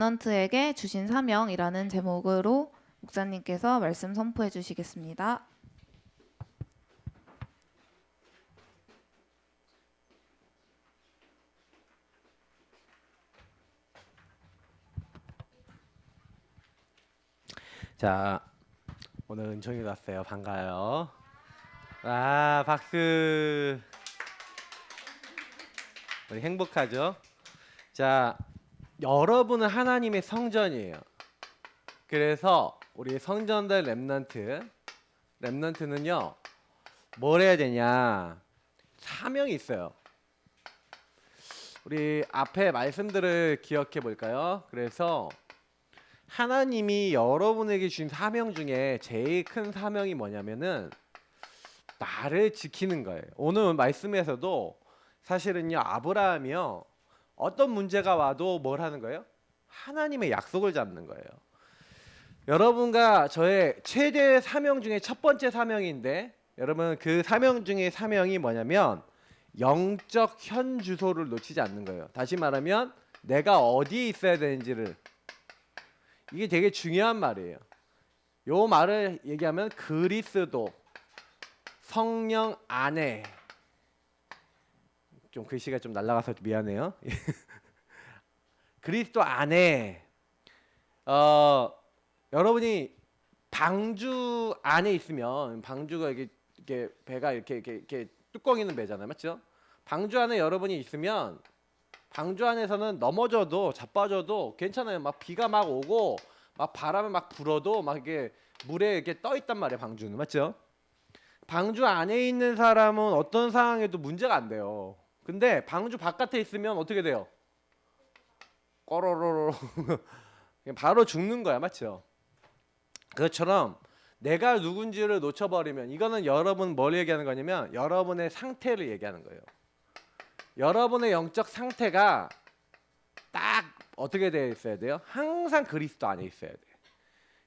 랩넌트에게 주신 사명이라는 제목으로 목사님께서 말씀 선포해 주시겠습니다. 자, 오늘 은총이 왔어요. 반가워요. 아, 박수. 우리 행복하죠? 자, 여러분은 하나님의 성전이에요. 그래서 우리 성전들 랩넌트는요, 뭘 해야 되냐? 사명이 있어요. 우리 앞에 말씀들을 기억해 볼까요? 그래서 하나님이 여러분에게 주신 사명 중에 제일 큰 사명이 뭐냐면은 나를 지키는 거예요. 오늘 말씀에서도 사실은요, 아브라함이요, 어떤 문제가 와도 뭘 하는 거예요? 하나님의 약속을 잡는 거예요. 여러분과 저의 최대 사명 중에 첫 번째 사명인데, 여러분 그 사명 중에 사명이 뭐냐면 영적 현 주소를 놓치지 않는 거예요. 다시 말하면 내가 어디에 있어야 되는지를, 이게 되게 중요한 말이에요. 요 말을 얘기하면 그리스도 성령 안에, 좀 글씨가 좀 날아가서 미안해요. 그리스도 안에, 여러분이 방주 안에 있으면, 방주가 이렇게 배가 이렇게 뚜껑 있는 배잖아요, 맞죠? 방주 안에 여러분이 있으면 방주 안에서는 넘어져도 자빠져도 괜찮아요. 막 비가 막 오고 막 바람이 막 불어도 막 이게 물에 이렇게 떠 있단 말이에요. 방주는, 맞죠? 방주 안에 있는 사람은 어떤 상황에도 문제가 안 돼요. 근데 방주 바깥에 있으면 어떻게 돼요? 꼬로로로 바로 죽는 거야, 맞죠? 그것처럼 내가 누군지를 놓쳐버리면, 이거는 여러분 뭘 얘기하는 거냐면 여러분의 상태를 얘기하는 거예요. 여러분의 영적 상태가 딱 어떻게 되어 있어야 돼요? 항상 그리스도 안에 있어야 돼.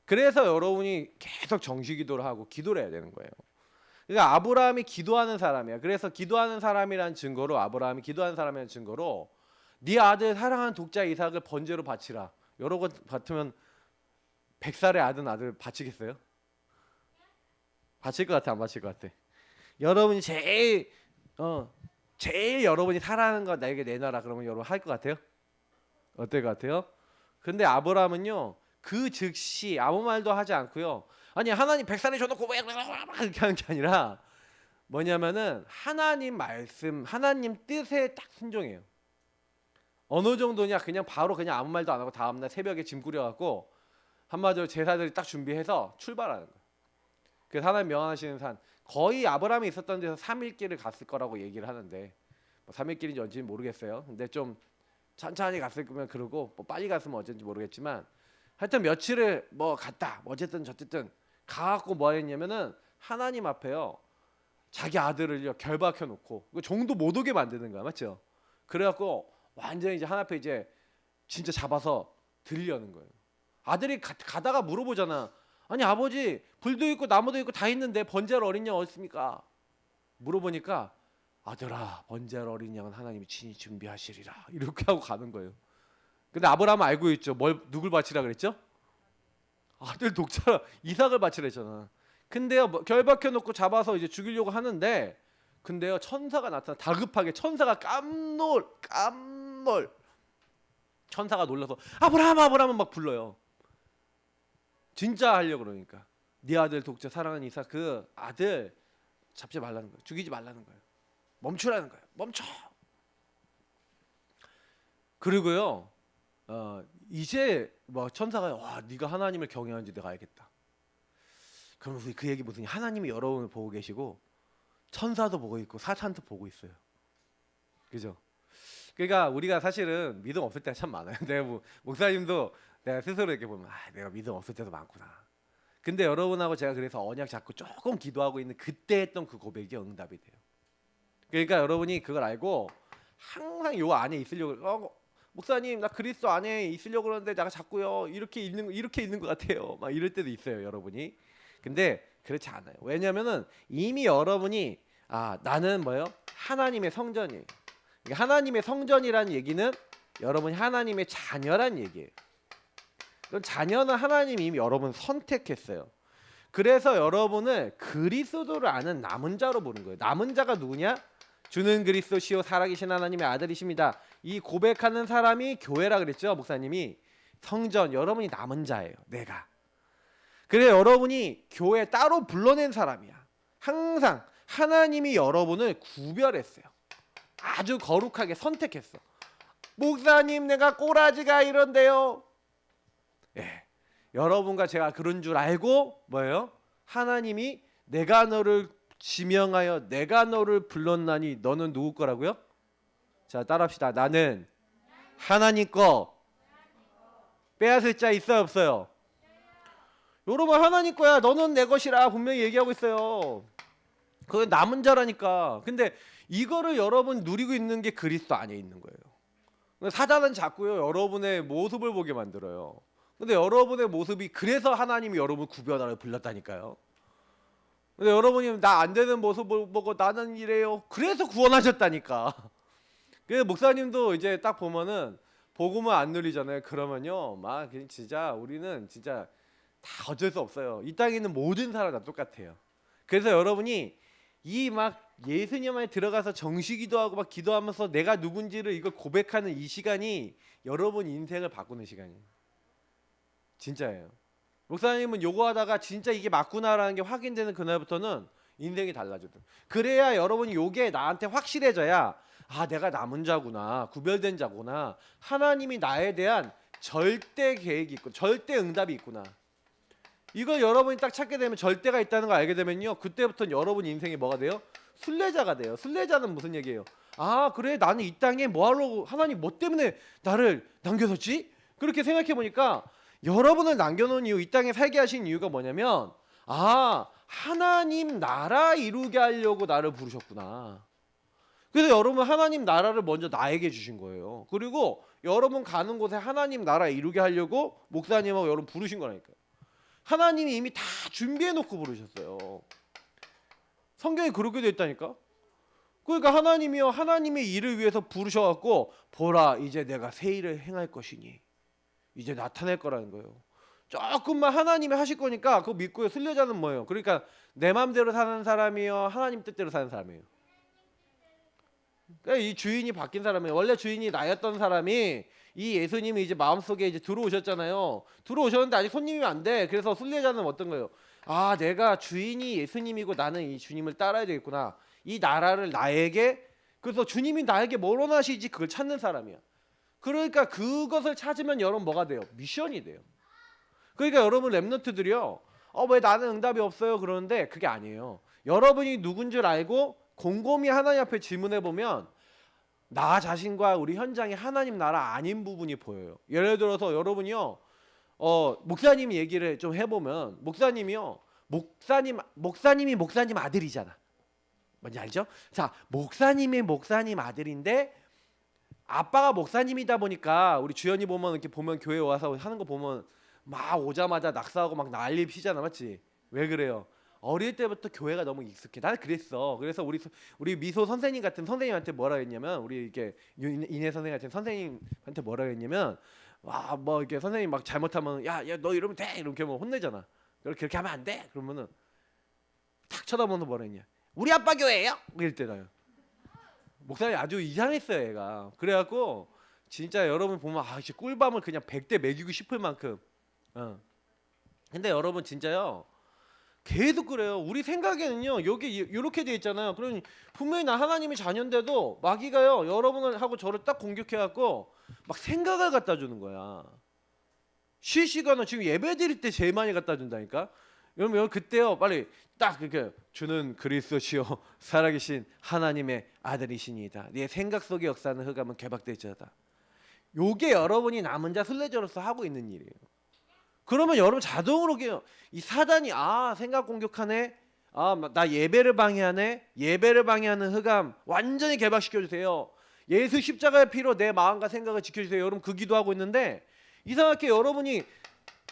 그래서 여러분이 계속 정시기도를 하고 기도를 해야 되는 거예요. 그러니까 아브라함이 기도하는 사람이야. 그래서 기도하는 사람이란 증거로, 아브라함이 기도하는 사람이란 증거로 네 아들 사랑하는 독자 이삭을 번제로 바치라. 여러 것 같으면 100살의 아들 바치겠어요? 바칠 것 같아, 안 바칠 것 같아? 여러분이 제일 여러분이 사랑하는 거 나에게 내놔라. 그러면 여러분 할 것 같아요? 어떨 것 같아요? 근데 아브라함은요, 그 즉시 아무 말도 하지 않고요, 아니 하나님 100살에 줘놓고 왜 이렇게 하는 게 아니라 뭐냐면은 하나님 말씀, 하나님 뜻에 딱 순종해요. 어느 정도냐, 그냥 바로 그냥 아무 말도 안 하고 다음날 새벽에 짐 꾸려갖고 한마디로 제사들이 딱 준비해서 출발하는 거예요. 그래서 하나님 명하시는 산, 거의 아브라함이 있었던 데서 3일 길을 갔을 거라고 얘기를 하는데, 뭐 3일 길인지 언제인지 모르겠어요. 근데 좀 천천히 갔을 거면 그러고, 뭐 빨리 갔으면 어쩐지 모르겠지만 하여튼 며칠을 뭐 갔다, 뭐 어쨌든 저쨌든 가갖고 뭐 했냐면은 하나님 앞에요, 자기 아들을요 결박해 놓고 종도 못 오게 만드는 거야, 맞죠? 그래갖고 완전히 이제 하나 앞에 이제 진짜 잡아서 들려는 거예요. 아들이 가다가 물어보잖아. 아니 아버지, 불도 있고 나무도 있고 다 있는데 번제할 어린 양 어디 있습니까? 물어보니까 아들아, 번제할 어린 양은 하나님이 친히 준비하시리라, 이렇게 하고 가는 거예요. 근데 아브라함은 알고 있죠. 누굴 바치라 그랬죠? 아들 독자 이삭을 바치라 했잖아. 근데요, 뭐 결박해 놓고 잡아서 이제 죽이려고 하는데, 근데요 천사가 나타나, 다급하게 천사가 깜놀 천사가 놀라서 아브라함 막 불러요. 진짜 하려고 그러니까 네 아들 독자 사랑하는 이삭, 그 아들 잡지 말라는 거예요. 죽이지 말라는 거예요. 멈추라는 거예요. 멈춰. 그리고요, 이제 뭐 천사가, 와, 네가 하나님을 경외하는지 내가 알겠다. 그럼 우리 그 얘기 무슨, 하나님이 여러분을 보고 계시고 천사도 보고 있고 사탄도 보고 있어요. 그죠? 그러니까 우리가 사실은 믿음 없을 때가 참 많아요. 내가 목사님도 내가 스스로 이렇게 보면, 내가 믿음 없을 때도 많구나. 근데 여러분하고 제가 그래서 언약 잡고 조금 기도하고 있는 그때 했던 그 고백이 응답이 돼요. 그러니까 여러분이 그걸 알고 항상 요 안에 있으려고, 목사님 나 그리스도 안에 있으려고 그러는데 내가 자꾸요 이렇게 있는 것 같아요, 막 이럴 때도 있어요, 여러분이. 근데 그렇지 않아요. 왜냐면은 이미 여러분이, 나는 뭐예요? 하나님의 성전이에요. 하나님의 성전이라는 얘기는 여러분이 하나님의 자녀란 얘기예요. 그럼 자녀는 하나님이 이미 여러분 선택했어요. 그래서 여러분을 그리스도를 아는 남은 자로 보는 거예요. 남은 자가 누구냐? 주는 그리스도시요 살아계신 하나님의 아들이십니다. 이 고백하는 사람이 교회라 그랬죠, 목사님이. 성전, 여러분이 남은 자예요. 내가. 그래 여러분이 교회 따로 불러낸 사람이야. 항상 하나님이 여러분을 구별했어요. 아주 거룩하게 선택했어. 목사님 내가 꼬라지가 이런데요. 예, 여러분과 제가 그런 줄 알고 뭐예요? 하나님이 내가 너를 지명하여 내가 너를 불렀나니 너는 누구 거라고요? 자 따라합시다. 나는 하나님 거. 빼앗을 자 있어요 없어요? 여러분 하나님 거야. 너는 내 것이라 분명히 얘기하고 있어요. 그건 남은 자라니까. 근데 이거를 여러분 누리고 있는 게 그리스도 안에 있는 거예요. 사단은 자꾸요 여러분의 모습을 보게 만들어요. 근데 여러분의 모습이 그래서 하나님이 여러분 구별하러 불렀다니까요. 근데 여러분이 나 안 되는 모습을 보고 나는 이래요. 그래서 구원하셨다니까. 그래서 목사님도 이제 딱 보면은 복음을 안 누리잖아요. 그러면요 막 진짜 우리는 진짜 다 어쩔 수 없어요. 이 땅에 있는 모든 사람 다 똑같아요. 그래서 여러분이 이 막 예수님 안에 들어가서 정시기도하고 막 기도하면서 내가 누군지를 이걸 고백하는 이 시간이 여러분 인생을 바꾸는 시간이에요. 진짜예요. 목사님은 요거 하다가 진짜 이게 맞구나라는 게 확인되는 그날부터는 인생이 달라져요. 그래야 여러분이 요게 나한테 확실해져야 아 내가 남은 자구나, 구별된 자구나, 하나님이 나에 대한 절대 계획이 있고 절대 응답이 있구나. 이걸 여러분이 딱 찾게 되면 절대가 있다는 걸 알게 되면요 그때부터는 여러분 인생이 뭐가 돼요? 순례자가 돼요. 순례자는 무슨 얘기예요? 아 그래 나는 이 땅에 뭐하려고 하나님 뭐 때문에 나를 남겨뒀지? 그렇게 생각해 보니까 여러분을 남겨놓은 이유, 이 땅에 살게 하신 이유가 뭐냐면 아 하나님 나라 이루게 하려고 나를 부르셨구나. 그래서 여러분 하나님 나라를 먼저 나에게 주신 거예요. 그리고 여러분 가는 곳에 하나님 나라 이루게 하려고 목사님하고 여러분 부르신 거라니까요. 하나님이 이미 다 준비해놓고 부르셨어요. 성경에 그렇게 되어 있다니까. 그러니까 하나님이요 하나님의 일을 위해서 부르셔갖고 보라 이제 내가 새 일을 행할 것이니 이제 나타낼 거라는 거예요. 조금만 하나님이 하실 거니까 그거 믿고요. 순례자는 뭐예요? 그러니까 내 마음대로 사는 사람이요 하나님 뜻대로 사는 사람이에요. 그러니까 이 주인이 바뀐 사람이에요. 원래 주인이 나였던 사람이 이 예수님이 이제 마음속에 이제 들어오셨잖아요. 들어오셨는데 아직 손님이 안 돼. 그래서 순례자는 어떤 거예요? 아 내가 주인이 예수님이고 나는 이 주님을 따라야 되겠구나. 이 나라를 나에게 그래서 주님이 나에게 뭘 원하시지 그걸 찾는 사람이야. 그러니까 그것을 찾으면 여러분 뭐가 돼요? 미션이 돼요. 그러니까 여러분 랩런트들이요. 왜 나는 응답이 없어요? 그러는데 그게 아니에요. 여러분이 누군 줄 알고 곰곰이 하나님 앞에 질문해 보면 나 자신과 우리 현장에 하나님 나라 아닌 부분이 보여요. 예를 들어서 여러분이요. 목사님 얘기를 좀 해보면 목사님이요. 목사님이 목사님 아들이잖아. 뭔지 알죠? 자, 목사님이 목사님 아들인데 아빠가 목사님이다 보니까 우리 주연이 보면 이렇게 보면 교회 와서 하는 거 보면 막 오자마자 낙서하고 막 난리 피잖아, 맞지? 왜 그래요? 어릴 때부터 교회가 너무 익숙해. 나는 그랬어. 그래서 우리 미소 선생님 같은 선생님한테 뭐라 했냐면 우리 이렇게 인혜 선생님 같은 선생님한테 뭐라 했냐면 와 뭐 이렇게 선생님 막 잘못하면 야 너 이러면 돼 이렇게 뭐 혼내잖아. 그렇게 하면 안 돼. 그러면은 탁 쳐다보면서 뭐라 했냐? 우리 아빠 교회예요? 이럴 때나요. 목사님 아주 이상했어요, 얘가. 그래갖고 진짜 여러분 보면 아 이제 꿀밤을 그냥 100대 먹이고 싶을 만큼. 근데 여러분 진짜요. 계속 그래요. 우리 생각에는요. 여기 이렇게 돼 있잖아요. 그러니 분명히 나 하나님의 자녀인데도 마귀가요. 여러분을 하고 저를 딱 공격해갖고 막 생각을 갖다 주는 거야. 실시간은 지금 예배 드릴 때 제일 많이 갖다 준다니까. 여러분 그때요. 빨리 딱 이렇게 주는 그리스도시요 살아계신 하나님의 아들이시니이다. 네 생각 속의 역사는 흑암은 개박될지어다. 요게 여러분이 남은 자 순례자로서 하고 있는 일이에요. 그러면 여러분 자동으로 이 사단이 생각 공격하네. 나 예배를 방해하네. 예배를 방해하는 흑암 완전히 개박시켜 주세요. 예수 십자가의 피로 내 마음과 생각을 지켜주세요. 여러분 그 기도하고 있는데 이상하게 여러분이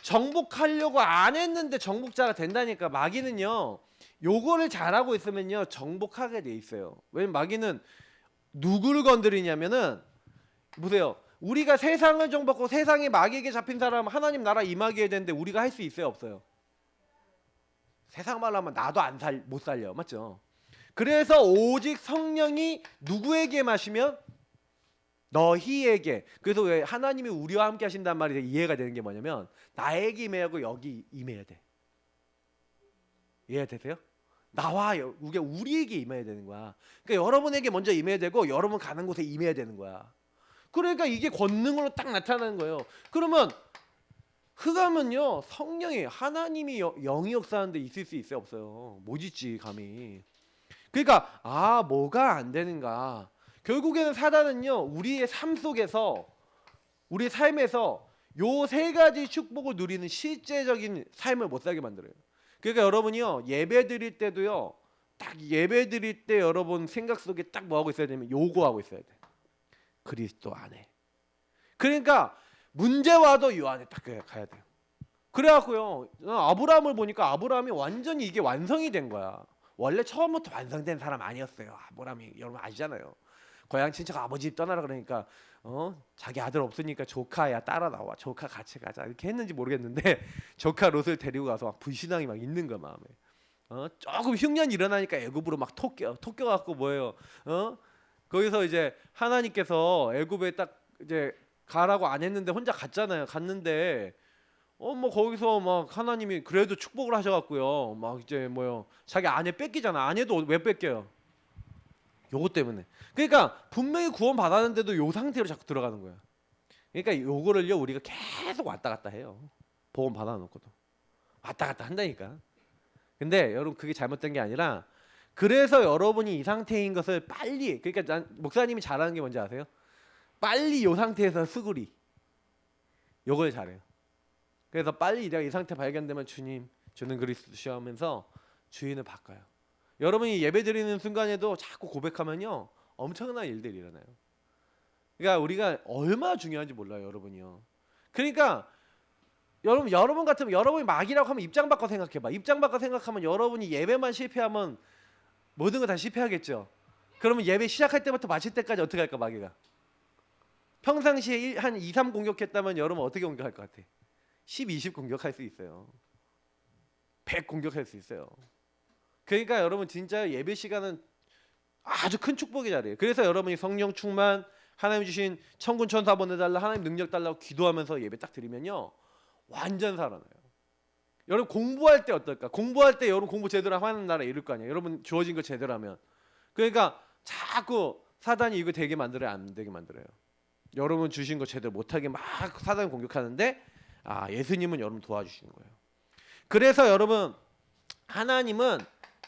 정복하려고 안 했는데 정복자가 된다니까. 마귀는요. 요거를 잘하고 있으면요. 정복하게 돼 있어요. 왜냐면 마귀는 누구를 건드리냐면은 보세요. 우리가 세상을 정복하고 세상의 마귀에게 잡힌 사람 하나님 나라 임하게 해야 되는데 우리가 할 수 있어요, 없어요? 세상 말로 하면 나도 못 살려, 맞죠? 그래서 오직 성령이 누구에게 마시면 너희에게. 그래서 왜 하나님이 우리와 함께 하신단 말이 이해가 되는 게 뭐냐면 나에게 임하고 여기 임해야 돼. 이해 되세요? 나와 우리에게 임해야 되는 거야. 그러니까 여러분에게 먼저 임해야 되고 여러분 가는 곳에 임해야 되는 거야. 그러니까 이게 권능으로 딱 나타나는 거예요. 그러면 흑암은요 성령이 하나님이 영이 역사하는데 있을 수 있어요, 없어요? 못 있지 감히. 그러니까 뭐가 안 되는가. 결국에는 사단은요 우리의 삶 속에서 우리 삶에서 요 세 가지 축복을 누리는 실제적인 삶을 못 살게 만들어요. 그러니까 여러분이요 예배 드릴 때도요 딱 예배 드릴 때 여러분 생각 속에 딱 뭐 하고 있어야 되냐면 요거 하고 있어야 돼. 그리스도 안에. 그러니까 문제 와도 요 안에 딱 가야 돼요. 그래갖고요 아브라함을 보니까 아브라함이 완전히 이게 완성이 된 거야. 원래 처음부터 완성된 사람 아니었어요. 아브라함이 여러분 아시잖아요. 고향 친척 아버지 집 떠나라 그러니까 자기 아들 없으니까 조카야 따라 나와. 조카 같이 가자 이렇게 했는지 모르겠는데 조카 롯을 데리고 가서 막 불신앙이 막 있는 거야 마음에. 조금 흉년이 일어나니까 애굽으로 막 토껴 갖고 뭐예요? 거기서 이제 하나님께서 애굽에 딱 이제 가라고 안 했는데 혼자 갔잖아요. 갔는데 뭐 거기서 막 하나님이 그래도 축복을 하셔갖고요. 막 이제 뭐요 자기 아내 뺏기잖아. 아내도 왜 뺏겨요? 요것 때문에. 그러니까 분명히 구원 받았는데도 요 상태로 자꾸 들어가는 거야. 그러니까 요거를요 우리가 계속 왔다 갔다 해요. 보험 받아놓고도 왔다 갔다 한다니까. 근데 여러분 그게 잘못된 게 아니라 그래서 여러분이 이 상태인 것을 빨리 그러니까 목사님이 잘하는 게 뭔지 아세요? 빨리 요 상태에서 수그리 요걸 잘해요. 그래서 빨리 내가 이 상태 발견되면 주님 저는 그리스도시여 하면서 주인을 바꿔요. 여러분이 예배 드리는 순간에도 자꾸 고백하면요 엄청난 일들이 일어나요. 그러니까 우리가 얼마나 중요한지 몰라요 여러분이요. 그러니까 여러분 같으면 여러분이 마귀라고 하면 입장 바꿔 생각해봐. 입장 바꿔 생각하면 여러분이 예배만 실패하면 모든 거 다 실패하겠죠. 그러면 예배 시작할 때부터 마칠 때까지 어떻게 할까 마귀가? 평상시에 한 2, 3 공격했다면 여러분 어떻게 공격할 것 같아? 10, 20 공격할 수 있어요. 100 공격할 수 있어요. 그러니까 여러분 진짜 예배 시간은 아주 큰 축복이 자리예요. 그래서 여러분이 성령 충만 하나님 주신 천군 천사 보내달라 하나님 능력 달라고 기도하면서 예배 딱 드리면요 완전 살아나요. 여러분 공부할 때 어떨까? 공부할 때 여러분 공부 제대로 하는 나라 이룰 거 아니에요. 여러분 주어진 거 제대로 하면. 그러니까 자꾸 사단이 이거 되게 만들어요 안 되게 만들어요. 여러분 주신 거 제대로 못하게 막 사단이 공격하는데 예수님은 여러분 도와주시는 거예요. 그래서 여러분 하나님은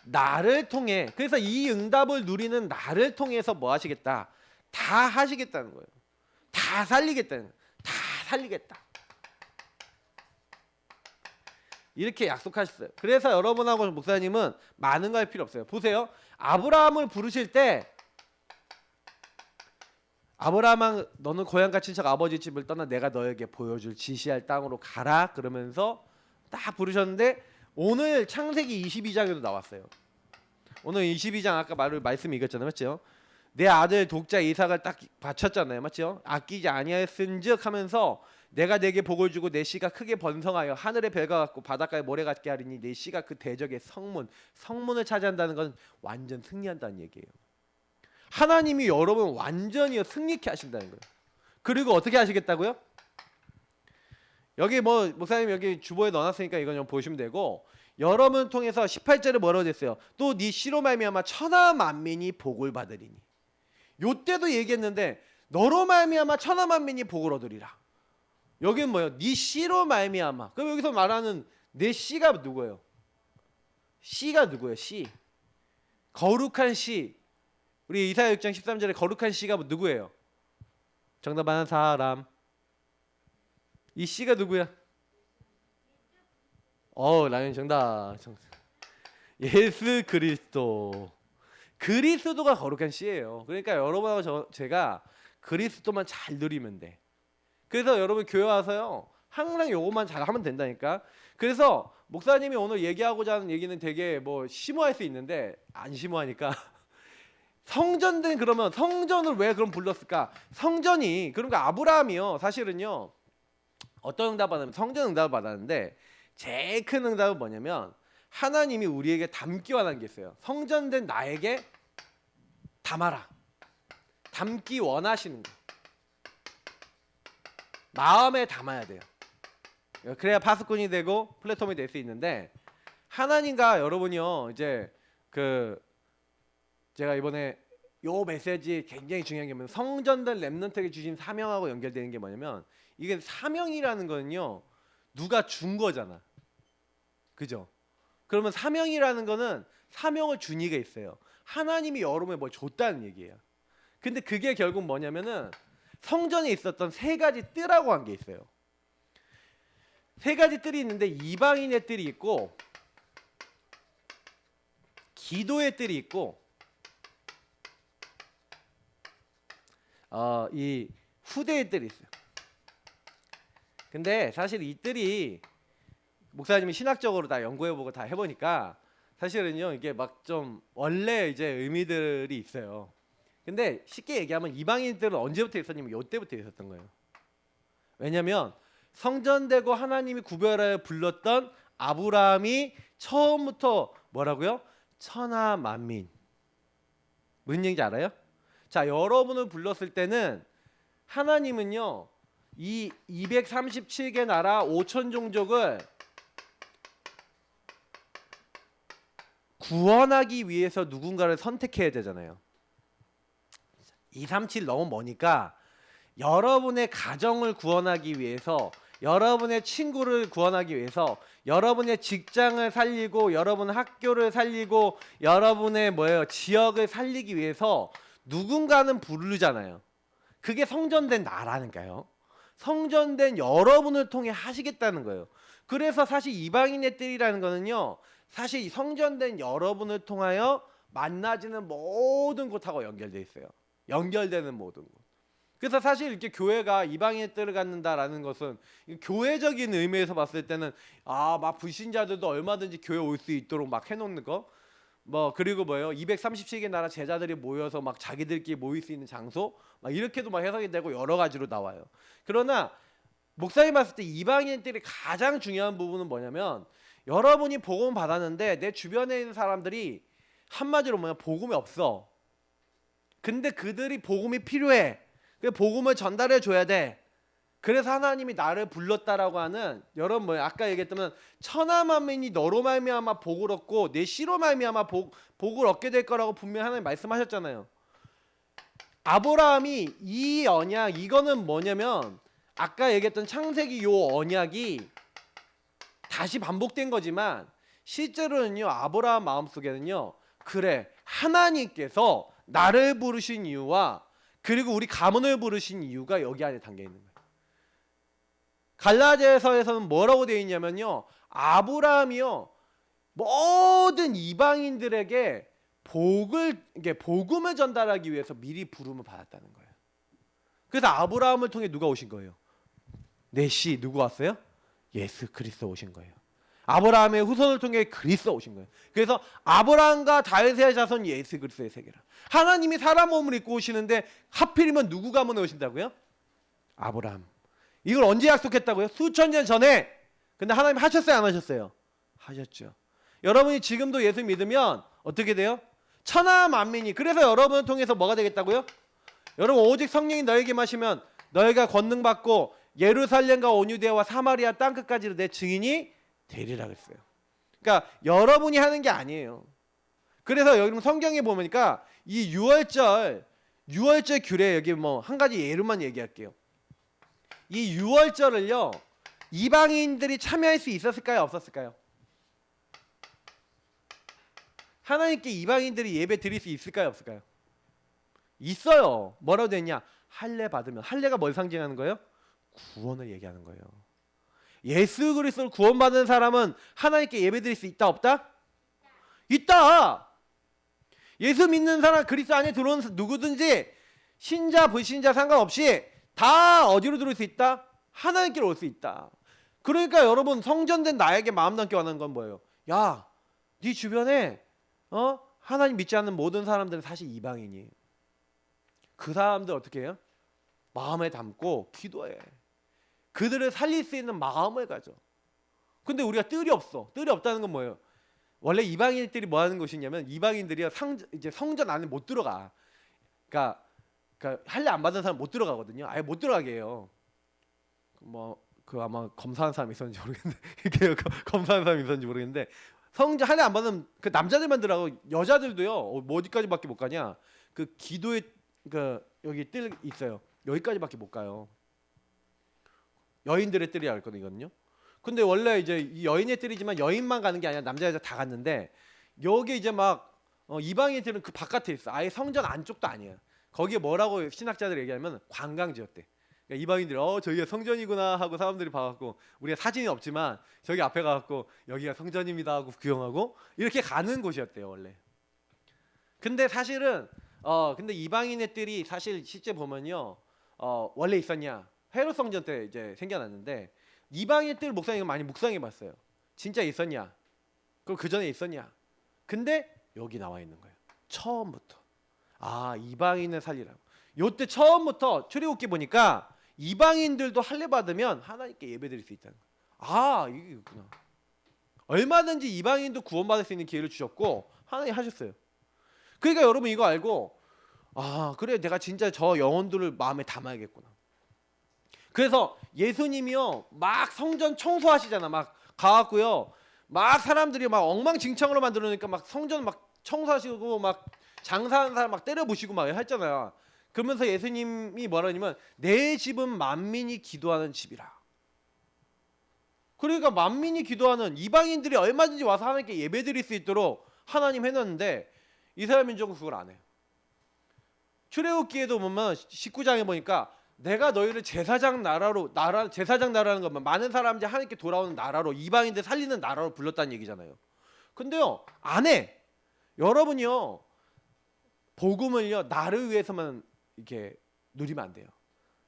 나를 통해 그래서 이 응답을 누리는 나를 통해서 뭐 하시겠다? 다 하시겠다는 거예요. 다 살리겠다는 거예요. 다 살리겠다. 이렇게 약속하셨어요. 그래서 여러분하고 목사님은 많은 거 할 필요 없어요. 보세요. 아브라함을 부르실 때 아브라함아 너는 고향과 친척 아버지 집을 떠나 내가 너에게 보여줄 지시할 땅으로 가라 그러면서 딱 부르셨는데 오늘 창세기 22장에도 나왔어요. 오늘 22장 아까 말씀 읽었잖아요. 맞죠? 내 아들 독자 이삭을 딱 바쳤잖아요. 맞죠? 아끼지 아니하였은즉 하면서 내가 내게 복을 주고 내 씨가 크게 번성하여 하늘의 별과 같고 바닷가의 모래 같게 하리니 내 씨가 그 대적의 성문을 차지한다는 건 완전 승리한다는 얘기예요. 하나님이 여러분 완전히 승리케 하신다는 거예요. 그리고 어떻게 하시겠다고요? 여기 뭐 목사님 여기 주보에 넣어놨으니까 이건 좀 보시면 되고 여러분 통해서 18절에 뭐라고 됐어요? 또 네 씨로 말미암아 천하 만민이 복을 받으리니. 요때도 얘기했는데 너로 말미암아 천하 만민이 복을 얻으리라. 여기는 뭐예요? 네 씨로 말미암아. 그럼 여기서 말하는 내 씨가 누구예요? 씨가 누구예요? 씨. 거룩한 씨. 우리 이사야 6장 13절에 거룩한 씨가 누구예요? 정답하는 사람. 이 씨가 누구야? 라면 정답. 예수 그리스도. 그리스도가 거룩한 씨예요. 그러니까 여러분하고 제가 그리스도만 잘 누리면 돼. 그래서 여러분 교회 와서요 항상 요것만 잘 하면 된다니까. 그래서 목사님이 오늘 얘기하고자 하는 얘기는 되게 뭐 심오할 수 있는데 안 심오하니까 성전된 그러면 성전을 왜 그럼 불렀을까? 성전이 그러니까 아브라함이요 사실은요 어떤 응답 받으면 성전 응답을 받았는데 제일 큰 응답은 뭐냐면 하나님이 우리에게 담기 원하는 게 있어요. 성전된 나에게 담아라. 담기 원하시는 거. 마음에 담아야 돼요. 그래야 파수꾼이 되고 플랫폼이 될 수 있는데 하나님과 여러분이요 이제 그 제가 이번에 요 메시지 굉장히 중요한 게 뭐냐면 성전된 렘넌트에게 주신 사명하고 연결되는 게 뭐냐면 이게 사명이라는 거는요 누가 준 거잖아. 그죠? 그러면 사명이라는 거는 사명을 준 이가 있어요. 하나님이 여러분에 뭘 줬다는 얘기예요. 근데 그게 결국 뭐냐면은 성전에 있었던 세 가지 뜰하고 한 게 있어요. 세 가지 뜰이 있는데 이방인의 뜰이 있고 기도의 뜰이 있고 이 후대의 뜰이 있어요. 근데 사실 이 뜰이 목사님이 신학적으로 다 연구해보고 다 해보니까 사실은요 이게 막 좀 원래 이제 의미들이 있어요. 근데 쉽게 얘기하면 이방인들은 언제부터 있었냐면 이때부터 있었던 거예요. 왜냐하면 성전되고 하나님이 구별하여 불렀던 아브라함이 처음부터 뭐라고요? 천하 만민. 무슨 얘기인지 알아요? 자, 여러분을 불렀을 때는 하나님은요 이 237개 나라 5천 종족을 구원하기 위해서 누군가를 선택해야 되잖아요. 237 너무 머니까 여러분의 가정을 구원하기 위해서 여러분의 친구를 구원하기 위해서 여러분의 직장을 살리고 여러분 학교를 살리고 여러분의 지역을 살리기 위해서 누군가는 부르잖아요. 그게 성전된 나라니까요. 성전된 여러분을 통해 하시겠다는 거예요. 그래서 사실 이방인의 뜰이라는 거는요 사실 성전된 여러분을 통하여 만나지는 모든 곳하고 연결되어 있어요. 연결되는 모든 곳. 그래서 사실 이렇게 교회가 이방인의 뜰을 갖는다라는 것은 교회적인 의미에서 봤을 때는 막 불신자들도 얼마든지 교회 올 수 있도록 막 해놓는 거. 그리고 237개 나라 제자들이 모여서 막 자기들끼리 모일 수 있는 장소 막 이렇게도 막 해석이 되고 여러 가지로 나와요. 그러나 목사님 봤을 때 이방인들이 가장 중요한 부분은 뭐냐면 여러분이 복음을 받았는데 내 주변에 있는 사람들이 한마디로 복음이 없어. 근데 그들이 복음이 필요해. 그 복음을 전달해 줘야 돼. 그래서 하나님이 나를 불렀다라고 하는 여러분 아까 얘기했다면 천하 만민이 너로 말미암아 복을 얻고 내 씨로 말미암아 복을 얻게 될 거라고 분명히 하나님 말씀하셨잖아요. 아브라함이 이 언약 이거는 뭐냐면 아까 얘기했던 창세기 요 언약이 다시 반복된 거지만 실제로는요 아브라함 마음속에는요 그래 하나님께서 나를 부르신 이유와 그리고 우리 가문을 부르신 이유가 여기 안에 담겨 있는 거예요. 갈라디아서에서는 뭐라고 되어 있냐면요 아브라함이요 모든 이방인들에게 복음을 전달하기 위해서 미리 부름을 받았다는 거예요. 그래서 아브라함을 통해 누가 오신 거예요? 넷이 누구 왔어요? 예수 그리스도 오신 거예요. 아브라함의 후손을 통해 그리스도 오신 거예요. 그래서 아브라함과 다윗의 자손 예수 그리스도의 세계라. 하나님이 사람 몸을 입고 오시는데 하필이면 누구 가문에 오신다고요? 아브라함. 이걸 언제 약속했다고요? 수천 년 전에. 근데 하나님 하셨어요 안 하셨어요? 하셨죠. 여러분이 지금도 예수 믿으면 어떻게 돼요? 천하 만민이. 그래서 여러분을 통해서 뭐가 되겠다고요? 여러분 오직 성령이 너에게 마시면 너희가 권능 받고 예루살렘과 온유대와 사마리아 땅끝까지로 내 증인이 되리라 그랬어요. 그러니까 여러분이 하는 게 아니에요. 그래서 여러분 성경에 보니까 이 유월절 규례 여기 한 가지 예로만 얘기할게요. 이 유월절을요 이방인들이 참여할 수 있었을까요 없었을까요? 하나님께 이방인들이 예배 드릴 수 있을까요 없을까요? 있어요. 뭐라고 되어 있냐? 할례 받으면. 할례가 뭘 상징하는 거예요? 구원을 얘기하는 거예요. 예수 그리스도를 구원받은 사람은 하나님께 예배드릴 수 있다 없다? 있다. 예수 믿는 사람 그리스도 안에 들어온 누구든지 신자 불신자 상관없이 다 어디로 들어올 수 있다? 하나님께로 올 수 있다. 그러니까 여러분 성전된 나에게 마음 담기 원하는 건 뭐예요? 야, 네 주변에 하나님 믿지 않는 모든 사람들은 사실 이방인이에요. 그 사람들 어떻게 해요? 마음에 담고 기도해. 그들을 살릴 수 있는 마음을 가져. 근데 우리가 뜰이 없어. 뜰이 없다는 건 뭐예요? 원래 이방인들이 뭐 하는 것이냐면 이방인들이 이제 성전 안에 못 들어가. 그러니까 할례 안 받은 사람 못 들어가거든요. 아예 못 들어가게 해요. 그 아마 검사하는 사람이 있었는지 모르겠는데 이게 검사하는 사람이 있었는지 모르겠는데 성전 할례 안 받은 그 남자들만 들어가고 여자들도요. 뭐 어디까지밖에 못 가냐? 그 기도에 그 여기 뜰 있어요. 여기까지밖에 못 가요. 여인들의 뜰이라 했거든요. 근데 원래 이제 이 여인의 뜰이지만 여인만 가는 게 아니라 남자 여자 다 갔는데 여기 이제 막 이방인들은 그 바깥에 있어. 아예 성전 안쪽도 아니야. 거기에 뭐라고 신학자들이 얘기하면 관광지였대. 그러니까 이방인들이 저기가 성전이구나 하고 사람들이 봐갖고 우리가 사진이 없지만 저기 앞에 가갖고 여기가 성전입니다 하고 구경하고 이렇게 가는 곳이었대요 원래. 근데 사실은 근데 이방인의 뜰이 사실 실제 보면요 원래 있었냐 헤롯 성전 때 이제 생겨났는데 이방인 뜰 목사님 많이 묵상해봤어요. 진짜 있었냐? 그럼 그 전에 있었냐? 근데 여기 나와 있는 거예요. 처음부터 이방인을 살리라고. 요때 처음부터 출애굽기 보니까 이방인들도 할례 받으면 하나님께 예배드릴 수 있다는 거예요. 이게 있구나. 얼마든지 이방인도 구원받을 수 있는 기회를 주셨고 하나님 하셨어요. 그러니까 여러분 이거 알고 그래 내가 진짜 저 영혼들을 마음에 담아야겠구나. 그래서 예수님이요 막 성전 청소하시잖아. 막 가갖고요 막 사람들이 막 엉망진창으로 만들어놓으니까 막 성전 막 청소하시고 막 장사하는 사람 막 때려부시고 막 했잖아요. 그러면서 예수님이 뭐라냐면 내 집은 만민이 기도하는 집이라. 그러니까 만민이 기도하는 이방인들이 얼마든지 와서 하나님께 예배드릴 수 있도록 하나님 해놨는데 이스라엘 민족은 그걸 안 해요. 출애굽기에도 보면 19장에 보니까 내가 너희를 제사장 나라라는 것만 많은 사람들이 하나님께 돌아오는 나라로 이방인들 살리는 나라로 불렀다는 얘기잖아요. 근데요 안 해. 여러분이요 복음을요 나를 위해서만 이렇게 누리면 안 돼요.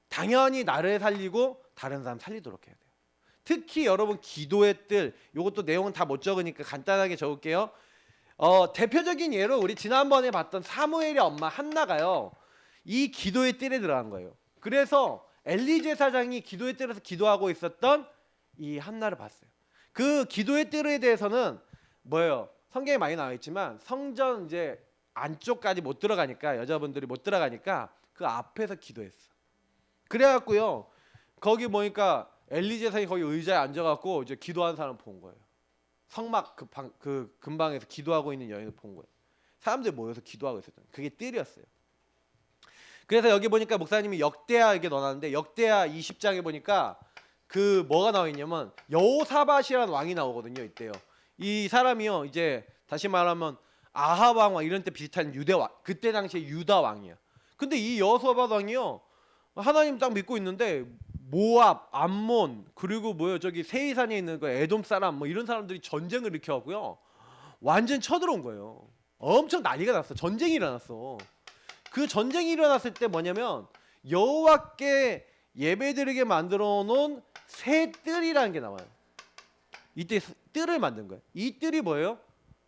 당연히 나를 살리고 다른 사람 살리도록 해야 돼요. 특히 여러분 기도의 뜰 이것도 내용은 다 못 적으니까 간단하게 적을게요. 대표적인 예로 우리 지난번에 봤던 사무엘의 엄마 한나가요 이 기도의 뜰에 들어간 거예요. 그래서 엘리 제사장이 기도의 뜰에서 기도하고 있었던 이 한나를 봤어요. 그 기도의 뜰에 대해서는 뭐예요? 성경에 많이 나와 있지만 성전 이제 안쪽까지 못 들어가니까 여자분들이 못 들어가니까 그 앞에서 기도했어. 그래갖고요 거기 보니까 엘리 제사장이 거기 의자에 앉아갖고 이제 기도하는 사람 본 거예요. 성막 그 근방에서 기도하고 있는 여인을 본 거예요. 사람들이 모여서 기도하고 있었잖아요. 그게 뜰이었어요. 그래서 여기 보니까 목사님이 역대하 이렇게 넣어놨는데 역대하 20장에 보니까 그 뭐가 나와 있냐면 여호사밧이라는 왕이 나오거든요. 이때요. 이 사람이요 이제 다시 말하면 아합 왕 이런 때 비슷한 유대 왕 그때 당시에 유다 왕이야. 근데 이 여호사밧 왕이요 하나님 딱 믿고 있는데 모압, 암몬 그리고 뭐요 저기 세이산에 있는 그 에돔 사람 뭐 이런 사람들이 전쟁을 일으켜갖고요 완전 쳐들어온 거예요. 엄청 난리가 났어. 전쟁이 일어났어. 그 전쟁이 일어났을 때 뭐냐면 여호와께 예배드리게 만들어 놓은 새 뜰이라는 게 나와요. 이때 뜰을 만든 거예요. 이 뜰이 뭐예요?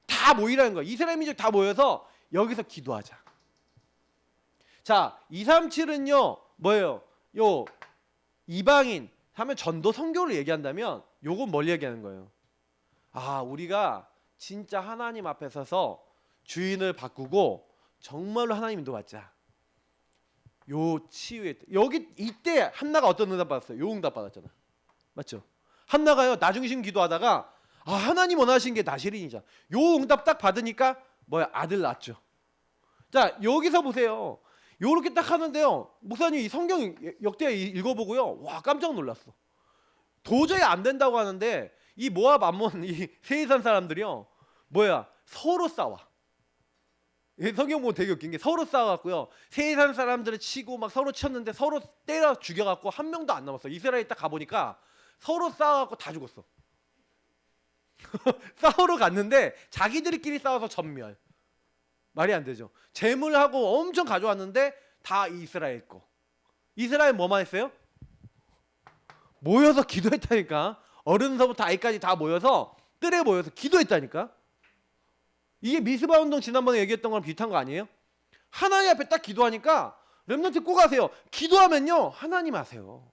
다 모이라는 거예요. 이스라엘 민족 다 모여서 여기서 기도하자. 자, 237은요 뭐예요? 요 이방인 하면 전도 선교를 얘기한다면 요건 뭘 얘기하는 거예요? 우리가 진짜 하나님 앞에 서서 주인을 바꾸고 정말로 하나님 인도받자. 요 치유의 여기 이때 한나가 어떤 응답 받았어요? 요 응답 받았잖아. 맞죠? 한나가요 나중심 기도하다가 하나님 원하신 게 나실인이자. 요 응답 딱 받으니까 아들 낳았죠. 자 여기서 보세요. 요렇게 딱 하는데요. 목사님 이 성경 역대 읽어보고요. 와 깜짝 놀랐어. 도저히 안 된다고 하는데 이 모압 암몬 이 세이산 사람들이요. 서로 싸워. 성경 보면 되게 웃긴 게 서로 싸워갖고요. 세이산 사람들을 치고 막 서로 쳤는데 서로 때려 죽여갖고 한 명도 안 남았어. 이스라엘 딱 가보니까 서로 싸워갖고 다 죽었어. 싸우러 갔는데 자기들끼리 싸워서 전멸. 말이 안 되죠. 재물하고 엄청 가져왔는데 다 이스라엘 거. 이스라엘 뭐만 했어요? 모여서 기도했다니까. 어른서부터 아이까지 다 모여서 뜰에 모여서 기도했다니까. 이게 미스바 운동 지난번에 얘기했던 거랑 비슷한 거 아니에요? 하나님 앞에 딱 기도하니까 렘넌트 꼭 하세요. 기도하면요 하나님 하세요.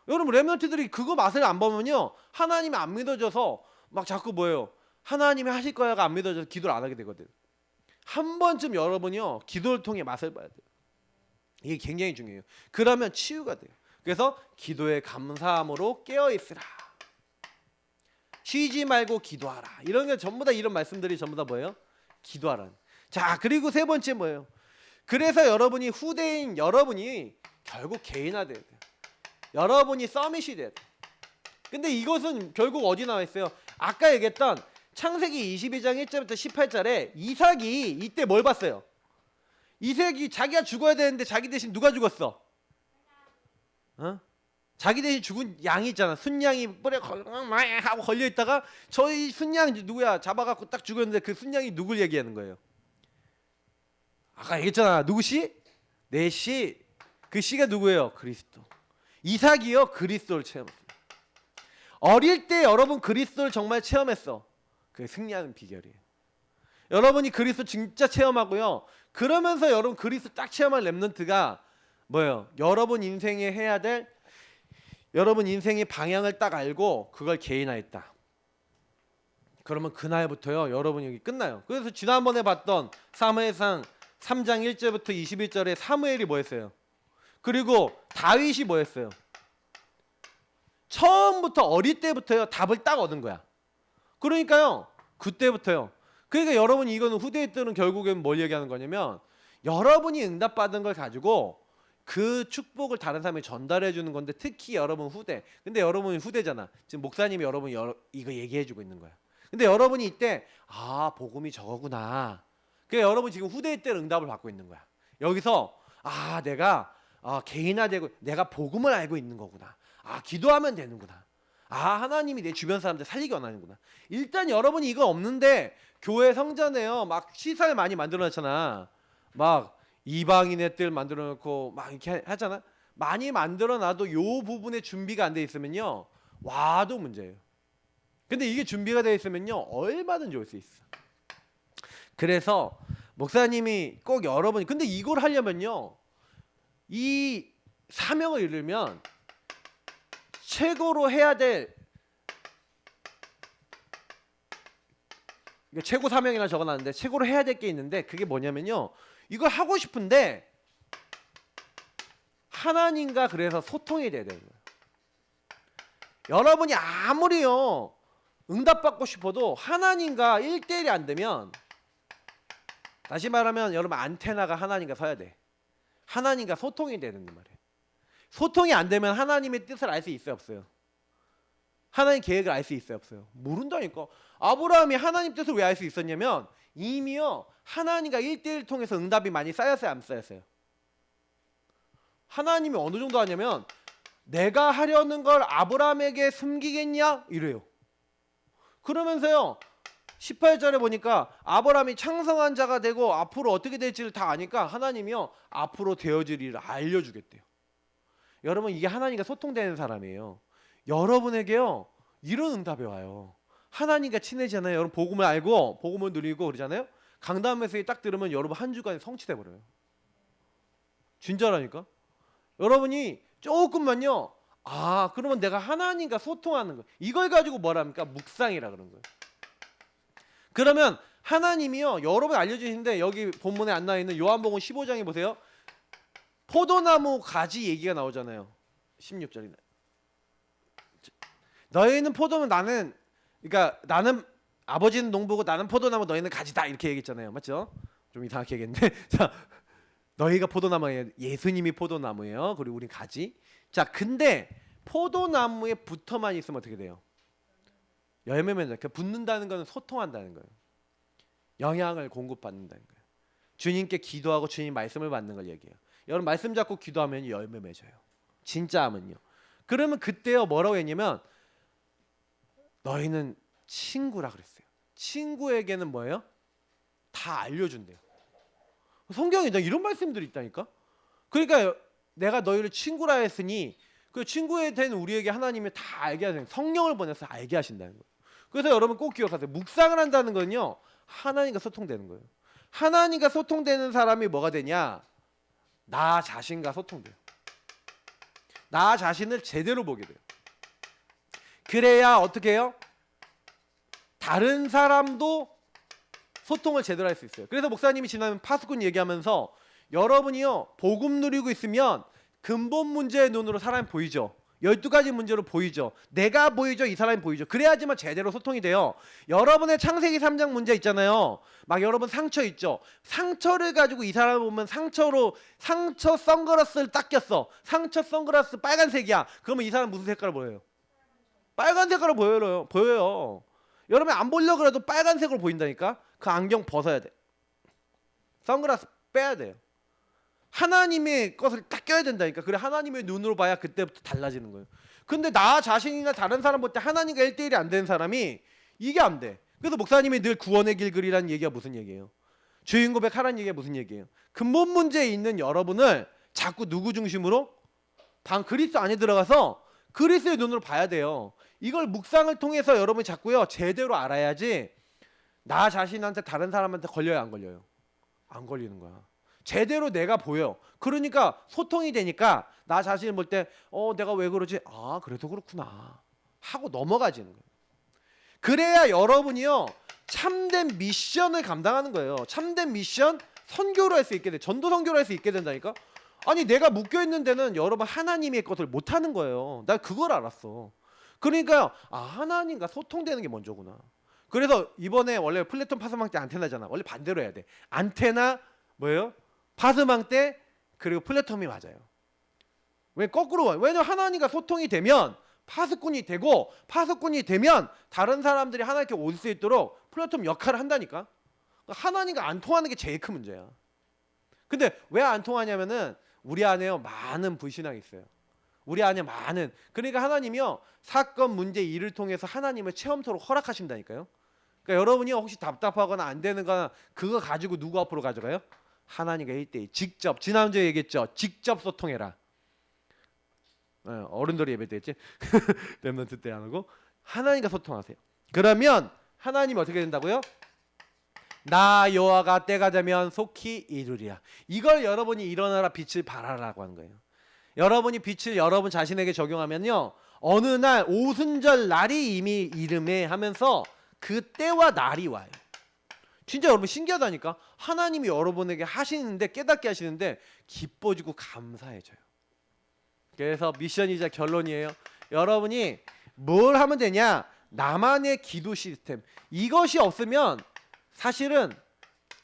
여러분 렘넌트들이 그거 맛을 안 보면요 하나님이 안 믿어져서 막 자꾸 뭐예요? 하나님이 하실 거야가 안 믿어져서 기도를 안 하게 되거든. 한 번쯤 여러분이요 기도를 통해 맛을 봐야 돼요. 이게 굉장히 중요해요. 그러면 치유가 돼요. 그래서 기도의 감사함으로 깨어 있으라. 쉬지 말고 기도하라. 이런 게 전부 다 이런 말씀들이 전부 다 뭐예요? 기도하라. 자, 그리고 세 번째 뭐예요? 그래서 여러분이 후대인 여러분이 결국 개인화돼야 돼요. 여러분이 서밋이 돼야 돼요. 근데 이것은 결국 어디 나와 있어요? 아까 얘기했던 창세기 22장 1절부터 18절에 이삭이 이때 뭘 봤어요? 이삭이 자기가 죽어야 되는데 자기 대신 누가 죽었어? 어? 자기 대신 죽은 양이 있잖아. 순양이 뿔에 하고 걸려 있다가 저희 순양 누구야 잡아갖고 딱 죽었는데 그 순양이 누굴 얘기하는 거예요? 아까 얘기했잖아. 누구시? 내 씨. 그 씨가 누구예요? 그리스도. 이삭이요 그리스도를 체험했습니다. 어릴 때 여러분 그리스도를 정말 체험했어. 그게 승리하는 비결이에요. 여러분이 그리스도 진짜 체험하고요. 그러면서 여러분 그리스도 딱 체험한 렘넌트가 뭐예요? 여러분 인생에 해야 될 여러분 인생의 방향을 딱 알고 그걸 개인화했다. 그러면 그날부터요 여러분 여기 끝나요. 그래서 지난번에 봤던 사무엘상 3장 1절부터 21절에 사무엘이 뭐 했어요? 그리고 다윗이 뭐 했어요? 처음부터 어릴 때부터요 답을 딱 얻은 거야. 그러니까요 그때부터요. 그러니까 여러분 이거는 후대들은 결국엔 뭘 얘기하는 거냐면 여러분이 응답받은 걸 가지고 그 축복을 다른 사람에 전달해 주는 건데 특히 여러분 후대. 근데 여러분이 후대잖아. 지금 목사님이 여러분 이거 얘기해 주고 있는 거야. 근데 여러분이 이때 아 복음이 저거구나. 그러니까 여러분 지금 후대의 때 응답을 받고 있는 거야. 여기서 아 내가 개인화되고 내가 복음을 알고 있는 거구나. 아 기도하면 되는구나. 아 하나님이 내 주변 사람들 살리기 원하는구나. 일단 여러분이 이거 없는데 교회 성전에요 막 시설 많이 만들어놨잖아. 막 이방인의 뜰 만들어놓고 막 이렇게 하잖아. 많이 만들어놔도 요 부분에 준비가 안 돼 있으면요 와도 문제예요. 근데 이게 준비가 돼 있으면요 얼마든지 올 수 있어. 그래서 목사님이 꼭 여러분이 근데 이걸 하려면요 이 사명을 이루면 최고로 해야 될 최고 사명이라 적어놨는데 최고로 해야 될 게 있는데 그게 뭐냐면요 이걸 하고 싶은데 하나님과 그래서 소통이 돼야 되는 거예요. 여러분이 아무리요 응답받고 싶어도 하나님과 1대1이 안 되면 다시 말하면 여러분 안테나가 하나님과 서야 돼. 하나님과 소통이 돼야 된단 말이에요. 소통이 안 되면 하나님의 뜻을 알 수 있어요 없어요? 하나님 계획을 알 수 있어요 없어요? 모른다니까. 아브라함이 하나님 뜻을 왜 알 수 있었냐면 이미요 하나님과 1대1 통해서 응답이 많이 쌓였어요 안 쌓였어요? 하나님이 어느 정도 하냐면 내가 하려는 걸 아브라함에게 숨기겠냐? 이래요. 그러면서요 18절에 보니까 아브라함이 창성한 자가 되고 앞으로 어떻게 될지를 다 아니까 하나님이요 앞으로 되어질 일을 알려주겠대요. 여러분 이게 하나님과 소통되는 사람이에요. 여러분에게요 이런 응답이 와요. 하나님과 친해지잖아요. 여러분 복음을 알고 복음을 누리고 그러잖아요. 강단 메시지 딱 들으면 여러분 한 주간에 성취돼 버려요. 진짜라니까. 여러분이 조금만요 그러면 내가 하나님과 소통하는 거 이걸 가지고 뭐랍니까? 묵상이라 그런 거예요. 그러면 하나님이요 여러분 알려주시는데 여기 본문에 안 나와 있는 요한복음 15장에 보세요. 포도나무 가지 얘기가 나오잖아요. 16절이네. 너희는 포도면 나는 그러니까 나는 아버지는 농부고 나는 포도나무 너희는 가지다 이렇게 얘기했잖아요. 맞죠? 좀 이상하게 얘기했는데 자 너희가 포도나무예요. 예수님이 포도나무예요. 그리고 우린 가지. 자 근데 포도나무에 붙어만 있으면 어떻게 돼요? 열매 맺는 그러니까 붙는다는 것은 소통한다는 거예요. 영향을 공급받는다는 거예요. 주님께 기도하고 주님 말씀을 받는 걸 얘기해요. 여러분 말씀 잡고 기도하면 열매 맺어요. 진짜 하면요. 그러면 그때요 뭐라고 했냐면 너희는 친구라 그랬어요. 친구에게는 뭐예요? 다 알려준대요. 성경에 이런 말씀들이 있다니까. 그러니까 내가 너희를 친구라 했으니 그 친구에 된 우리에게 하나님이 다 알게 하세요. 성령을 보내서 알게 하신다는 거예요. 그래서 여러분 꼭 기억하세요. 묵상을 한다는 건요 하나님과 소통되는 거예요. 하나님과 소통되는 사람이 뭐가 되냐? 나 자신과 소통돼요. 나 자신을 제대로 보게 돼요. 그래야 어떻게 해요? 다른 사람도 소통을 제대로 할 수 있어요. 그래서 목사님이 지난 파수꾼 얘기하면서 여러분이요 복음 누리고 있으면 근본 문제의 눈으로 사람이 보이죠. 12가지 문제로 보이죠. 내가 보이죠. 이 사람이 보이죠. 그래야지만 제대로 소통이 돼요. 여러분의 창세기 3장 문제 있잖아요. 막 여러분 상처 있죠. 상처를 가지고 이 사람을 보면 상처 선글라스를 딱 꼈어. 상처 선글라스 빨간색이야. 그러면 이 사람 무슨 색깔을 보여요? 빨간 색깔로 보여요. 여러분 안 보려고 해도 빨간색으로 보인다니까. 그 안경 벗어야 돼. 선글라스 빼야 돼요. 하나님의 것을 딱 껴야 된다니까. 그래 하나님의 눈으로 봐야 그때부터 달라지는 거예요. 근데 나 자신이나 다른 사람 볼 때 하나님과 1대1이 안 되는 사람이 이게 안 돼. 그래서 목사님이 늘 구원의 길거리라는 얘기가 무슨 얘기예요? 주인 고백하라는 얘기가 무슨 얘기예요? 근본 문제에 있는 여러분을 자꾸 누구 중심으로? 그리스도 안에 들어가서 그리스도의 눈으로 봐야 돼요. 이걸 묵상을 통해서 여러분이 자꾸요 제대로 알아야지 나 자신한테 다른 사람한테 걸려요 안 걸려요? 안 걸리는 거야. 제대로 내가 보여. 그러니까 소통이 되니까 나 자신을 볼 때 내가 왜 그러지? 아 그래도 그렇구나 하고 넘어가지는 거예요. 그래야 여러분이요 참된 미션을 감당하는 거예요. 참된 미션 선교를 할 수 있게 돼. 전도 선교를 할 수 있게 된다니까. 아니 내가 묶여있는 데는 여러분 하나님의 것을 못하는 거예요. 나 그걸 알았어. 그러니까 하나님과 소통되는 게 먼저구나. 그래서 이번에 원래 플래톤 파스망 때 안테나잖아. 원래 반대로 해야 돼. 안테나 뭐예요? 파스망 때 그리고 플래톤이 맞아요. 왜 거꾸로 와요? 왜냐면 하나님과 소통이 되면 파수꾼이 되고 파수꾼이 되면 다른 사람들이 하나님께 올 수 있도록 플래톤 역할을 한다니까. 하나님과 안 통하는 게 제일 큰 문제야. 근데 왜 안 통하냐면은 우리 안에요 많은 불신앙이 있어요. 우리 안에 많은 그러니까 하나님이요 사건 문제 일을 통해서 하나님을 체험토록 허락하신다니까요. 그러니까 여러분이 혹시 답답하거나 안 되는 거나 그거 가지고 누구 앞으로 가져가요? 하나님과 1대1 직접 지난주에 얘기했죠. 직접 소통해라. 어른들이 예배 때 했지. 렘넌트 때 안 하고 하나님과 소통하세요. 그러면 하나님 어떻게 된다고요? 나 여호와가 때가 되면 속히 이루리라. 이걸 여러분이 일어나라 빛을 발하라고 하는 거예요. 여러분이 빛을 여러분 자신에게 적용하면요 어느 날 오순절 날이 이미 이름에 하면서 그 때와 날이 와요. 진짜 여러분 신기하다니까. 하나님이 여러분에게 하시는데 깨닫게 하시는데 기뻐지고 감사해져요. 그래서 미션이자 결론이에요. 여러분이 뭘 하면 되냐? 나만의 기도 시스템. 이것이 없으면 사실은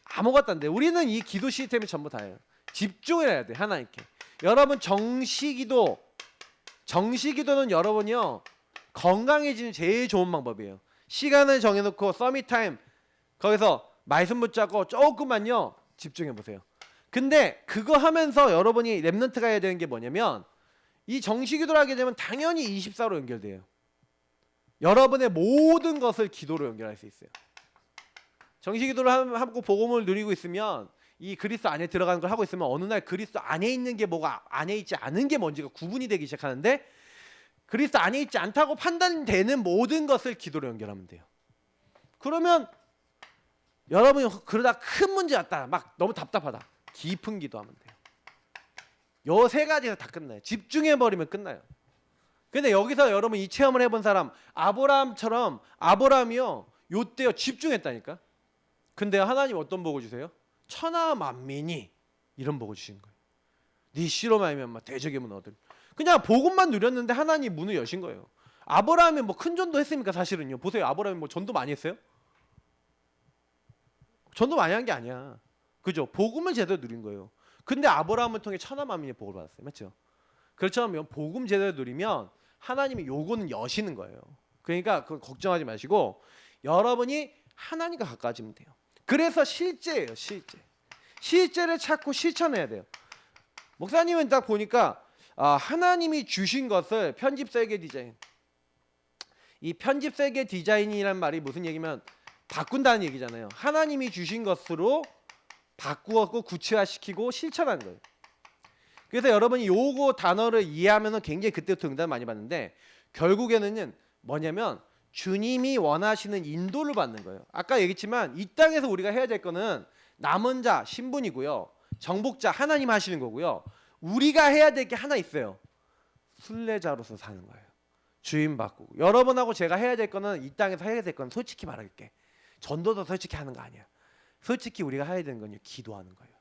아무것도 안 돼. 우리는 이 기도 시스템이 전부 다예요. 집중을 해야 돼 하나님께. 여러분 정시기도는 여러분이요 건강해지는 제일 좋은 방법이에요. 시간을 정해놓고 서밋타임 거기서 말씀 붙잡고 조금만요 집중해 보세요. 근데 그거 하면서 여러분이 렘넌트가 해야 되는 게 뭐냐면 이 정시기도를 하게 되면 당연히 24로 연결돼요. 여러분의 모든 것을 기도로 연결할 수 있어요. 정시기도를 하고 복음을 누리고 있으면 이 그리스도 안에 들어가는 걸 하고 있으면 어느 날 그리스도 안에 있는 게 뭐가 안에 있지 않은 게 뭔지가 구분이 되기 시작하는데 그리스도 안에 있지 않다고 판단되는 모든 것을 기도로 연결하면 돼요. 그러면 여러분이 그러다 큰 문제 왔다 막 너무 답답하다 깊은 기도하면 돼요. 요 세 가지에서 다 끝나요. 집중해버리면 끝나요. 근데 여기서 여러분 이 체험을 해본 사람 아브라함처럼 아브라함이요 요때요 집중했다니까. 근데 하나님 어떤 복을 주세요? 천하 만민이 이런 복을 주신 거예요. 네 씨로 말미암아 막 대적의 문 얻을. 그냥 복음만 누렸는데 하나님 문을 여신 거예요. 아브라함이 뭐 큰 전도 했습니까? 사실은요. 보세요. 아브라함이 뭐 전도 많이 했어요? 전도 많이 한 게 아니야. 그죠? 복음을 제대로 누린 거예요. 근데 아브라함을 통해 천하 만민의 복을 받았어요. 맞죠? 그렇지만 복음 제대로 누리면 하나님이 요거는 여시는 거예요. 그러니까 그거 걱정하지 마시고 여러분이 하나님과 가까워지면 돼요. 그래서 실제예요. 실제를 찾고 실천해야 돼요. 목사님은 딱 보니까 하나님이 주신 것을 편집 설계 디자인. 이 편집 설계 디자인이란 말이 무슨 얘기면 바꾼다는 얘기잖아요. 하나님이 주신 것으로 바꾸었고 구체화시키고 실천하는 거예요. 그래서 여러분이 요거 단어를 이해하면 굉장히 그때부터 응답 많이 받는데 결국에는 뭐냐면 주님이 원하시는 인도를 받는 거예요. 아까 얘기했지만 이 땅에서 우리가 해야 될 거는 남은 자 신분이고요. 정복자 하나님 하시는 거고요. 우리가 해야 될 게 하나 있어요. 순례자로서 사는 거예요. 주인 바꾸고. 여러분하고 제가 해야 될 거는 이 땅에서 해야 될 건 솔직히 말할게. 전도도 솔직히 하는 거 아니야. 솔직히 우리가 해야 되는 건요. 기도하는 거예요.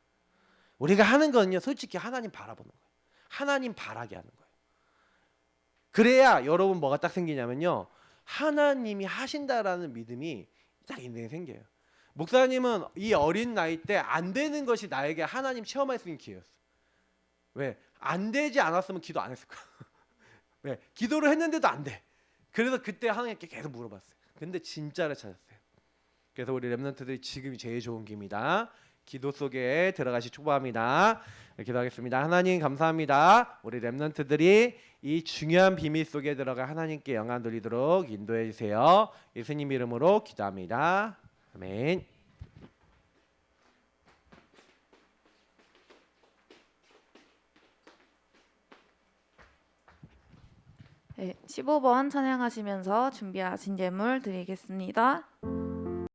우리가 하는 건요. 솔직히 하나님 바라보는 거예요. 하나님 바라게 하는 거예요. 그래야 여러분 뭐가 딱 생기냐면요. 하나님이 하신다라는 믿음이 딱 인생에 생겨요. 목사님은 이 어린 나이 때 안 되는 것이 나에게 하나님 체험할 수 있는 기회였어. 왜? 안 되지 않았으면 기도 안 했을 거야. 왜? 기도를 했는데도 안 돼. 그래서 그때 하나님께 계속 물어봤어요. 근데 진짜를 찾았어요. 그래서 우리 렘넌트들이 지금이 제일 좋은 기회입니다. 기도 속에 들어가시 축복합니다. 기도하겠습니다. 하나님 감사합니다. 우리 렘넌트들이 이 중요한 비밀 속에 들어가 하나님께 영광 돌리도록 인도해 주세요. 예수님 이름으로 기도합니다. 아멘. 네, 15번 찬양하시면서 준비하신 예물 드리겠습니다.